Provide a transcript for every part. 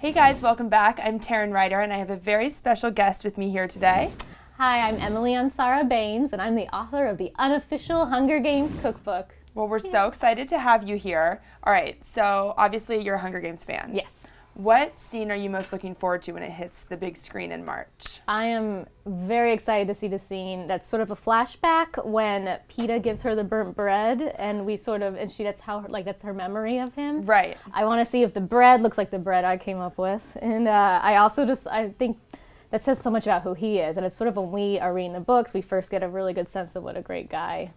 Hey guys, welcome back. I'm Taryn Ryder and I have a very special guest with me here today. Hi, I'm Emily Ansara Baines and I'm the author of the Unofficial Hunger Games Cookbook. Well, we're so excited to have you here. All right, so obviously you're a Hunger Games fan. Yes. What scene are you most looking forward to when it hits the big screen in March? I am very excited to see the scene that's sort of a flashback when Peeta gives her the burnt bread and that's her memory of him. Right. I want to see if the bread looks like the bread I came up with. And I think that says so much about who he is. And it's sort of when we are reading the books, we first get a really good sense of what a great guy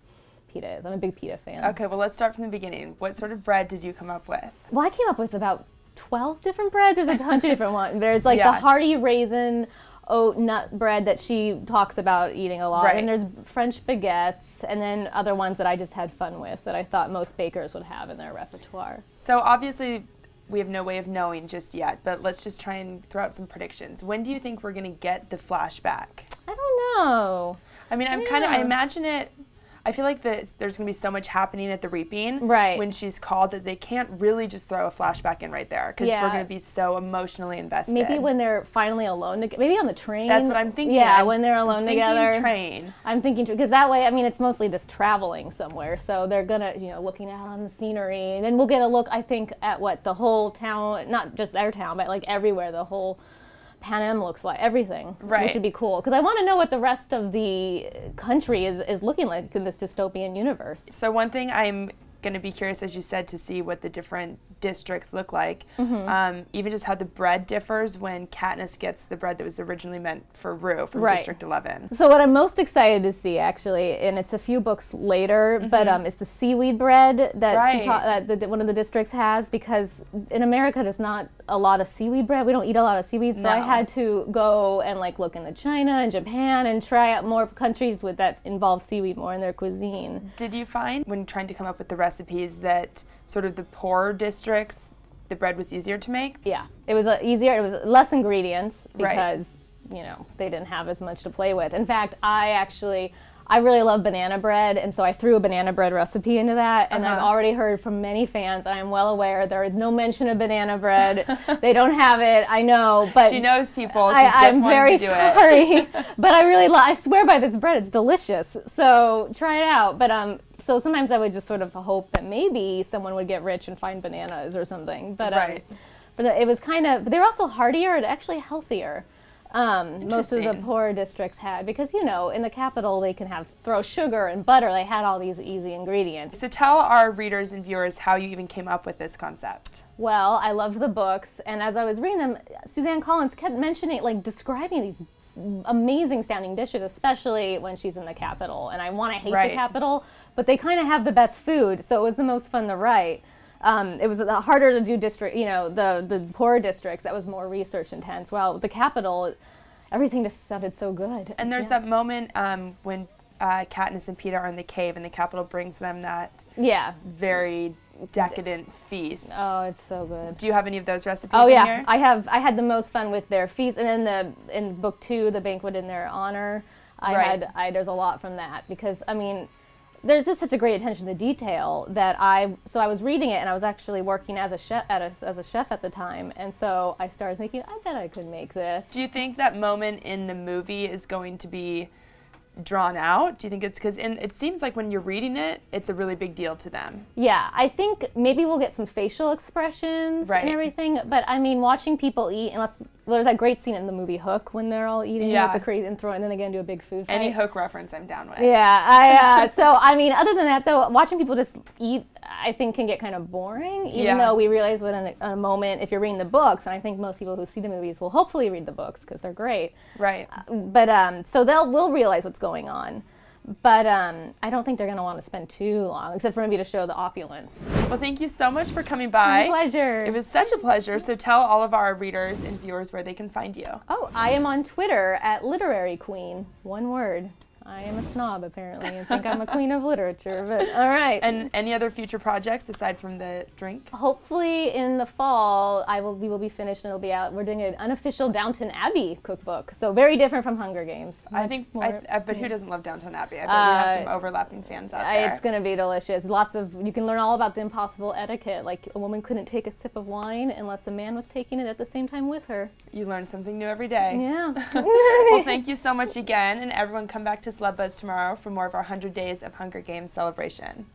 Peeta is. I'm a big Peeta fan. Okay, well let's start from the beginning. What sort of bread did you come up with? Well, I came up with about 12 different breads. There's 100 different ones. There's like the hearty raisin oat nut bread that she talks about eating a lot. Right. And there's French baguettes and then other ones that I just had fun with that I thought most bakers would have in their repertoire. So obviously we have no way of knowing just yet, but let's just try and throw out some predictions. When do you think we're going to get the flashback? I don't know. I mean, I imagine it. I feel like there's going to be so much happening at the reaping when she's called that they can't really just throw a flashback in right there because we're going to be so emotionally invested. Maybe when they're finally alone together, maybe on the train. That's what I'm thinking. Yeah, when they're alone together. Train. I'm thinking because that way, I mean, it's mostly just traveling somewhere, so they're gonna, looking out on the scenery, and then we'll get a look, I think, at what the whole town, not just their town, but like everywhere, the whole Panem looks like, everything, which would be cool because I want to know what the rest of the country is looking like in this dystopian universe. So one thing I'm going to be curious, as you said, to see what the different districts look like. Even just how the bread differs when Katniss gets the bread that was originally meant for Rue from District 11. So what I'm most excited to see, actually, and it's a few books later, but it's the seaweed bread that that one of the districts has, because in America there's not a lot of seaweed bread. We don't eat a lot of seaweed, so I had to go and look into China and Japan and try out more countries that involve seaweed more in their cuisine. Did you find when trying to come up with the recipes that sort of the poorer districts, the bread was easier to make? Yeah, it was easier. It was less ingredients because they didn't have as much to play with. In fact, I really love banana bread, and so I threw a banana bread recipe into that, and I've already heard from many fans, I am well aware, there is no mention of banana bread. They don't have it, I know, but she knows people, she just wanted to do it. I'm very sorry, but I swear by this bread, it's delicious, so try it out. But so sometimes I would just sort of hope that maybe someone would get rich and find bananas or something, but it was but they were also heartier and actually healthier. Most of the poorer districts had, because in the capital they can throw sugar and butter. They had all these easy ingredients. So tell our readers and viewers how you even came up with this concept. Well, I loved the books, and as I was reading them, Suzanne Collins kept mentioning, describing these amazing sounding dishes, especially when she's in the capital. And I want to hate the capital, but they kind of have the best food, so it was the most fun to write. It was harder to do the poorer districts. That was more research intense. Well, the capital, everything just sounded so good. And there's that moment when Katniss and Peeta are in the cave, and the capital brings them that very decadent feast. Oh, it's so good. Do you have any of those recipes? Oh yeah, here? I had the most fun with their feast, and then in book 2, the banquet in their honor. There's a lot from that, because I mean, there's just such a great attention to detail that I was reading it, and I was actually working as a chef at the time, and so I started thinking, I bet I could make this. Do you think that moment in the movie is going to be drawn out? Do you think it's because it seems like when you're reading it, it's a really big deal to them? Yeah, I think maybe we'll get some facial expressions and everything, but I mean, watching people eat, there's that great scene in the movie Hook when they're all eating with the crazy and then again do a big food fight. Any Hook reference I'm down with. Yeah, so I mean, other than that though, watching people just eat, I think, can get kind of boring, even though we realize in a moment, if you're reading the books, and I think most people who see the movies will hopefully read the books because they're great. Right. But so we'll realize what's going on. But I don't think they're going to want to spend too long, except for maybe to show the opulence. Well, thank you so much for coming by. My pleasure. It was such a pleasure. So tell all of our readers and viewers where they can find you. Oh, I am on Twitter at Literary Queen. One word. I am a snob, apparently, and think I'm a queen of literature, but all right. And any other future projects aside from the drink? Hopefully in the fall, we will be finished and it'll be out. We're doing an unofficial Downton Abbey cookbook, so very different from Hunger Games. But who doesn't love Downton Abbey? I bet we have some overlapping fans out there. It's going to be delicious. You can learn all about the impossible etiquette, like a woman couldn't take a sip of wine unless a man was taking it at the same time with her. You learn something new every day. Yeah. Well, thank you so much again, and everyone come back to Celebuzz tomorrow for more of our 100 Days of Hunger Games celebration.